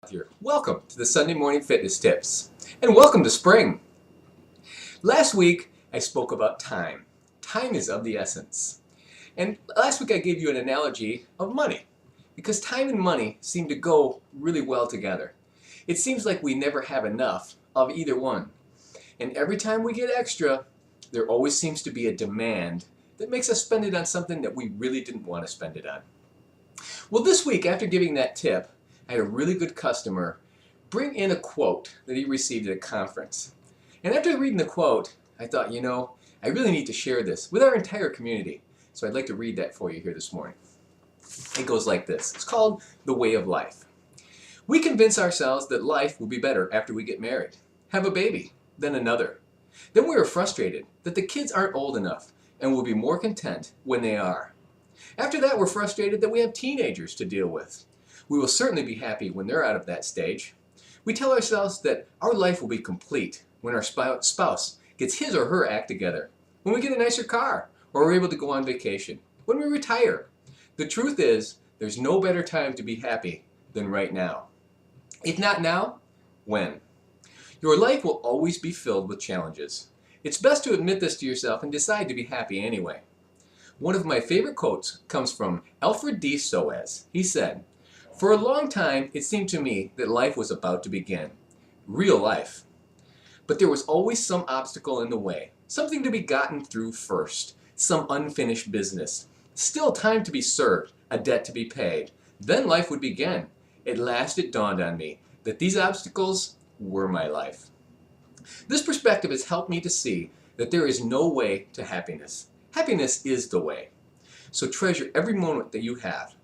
here. Welcome to the Sunday Morning Fitness Tips, and welcome to spring. Last week I spoke about time. Time is of the essence. And last week I gave you an analogy of money, because time and money seem to go really well together. It seems like we never have enough of either one. And every time we get extra, there always seems to be a demand that makes us spend it on something that we really didn't want to spend it on. Well, this week, after giving that tip, I had a really good customer bring in a quote that he received at a conference. And after reading the quote, I thought, I really need to share this with our entire community. So I'd like to read that for you here this morning. It goes like this. It's called The Way of Life. We convince ourselves that life will be better after we get married, have a baby, then another. Then we are frustrated that the kids aren't old enough and will be more content when they are. After that, we're frustrated that we have teenagers to deal with. We will certainly be happy when they're out of that stage. We tell ourselves that our life will be complete when our spouse gets his or her act together, when we get a nicer car, or we're able to go on vacation, when we retire. The truth is, there's no better time to be happy than right now. If not now, when? Your life will always be filled with challenges. It's best to admit this to yourself and decide to be happy anyway. One of my favorite quotes comes from Alfred D. Soares. He said, "For a long time, it seemed to me that life was about to begin. Real life. But there was always some obstacle in the way, something to be gotten through first, some unfinished business. Still time to be served, a debt to be paid. Then life would begin. At last it dawned on me that these obstacles were my life." This perspective has helped me to see that there is no way to happiness. Happiness is the way. So treasure every moment that you have.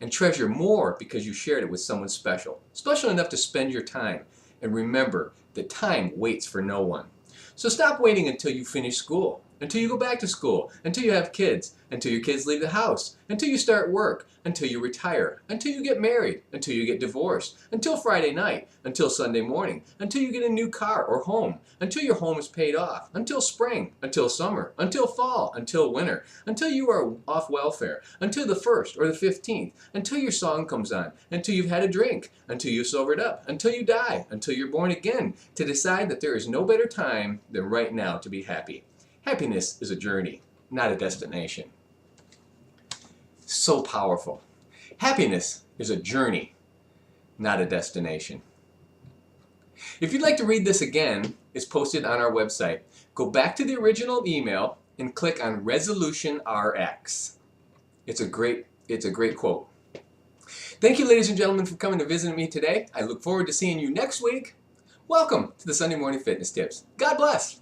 And treasure more because you shared it with someone special. Special enough to spend your time. And remember that time waits for no one. So stop waiting until you finish school, until you go back to school, until you have kids, until your kids leave the house, until you start work, until you retire, until you get married, until you get divorced, until Friday night, until Sunday morning, until you get a new car or home, until your home is paid off, until spring, until summer, until fall, until winter, until you are off welfare, until the 1st or the 15th, until your song comes on, until you've had a drink, until you've sobered up, until you die, until you're born again, to decide that there is no better time than right now to be happy. Happiness is a journey, not a destination. So powerful. Happiness is a journey, not a destination. If you'd like to read this again, it's posted on our website. Go back to the original email and click on Resolution RX. It's a great quote. Thank you, ladies and gentlemen, for coming to visit me today. I look forward to seeing you next week. Welcome to the Sunday Morning Fitness Tips. God bless.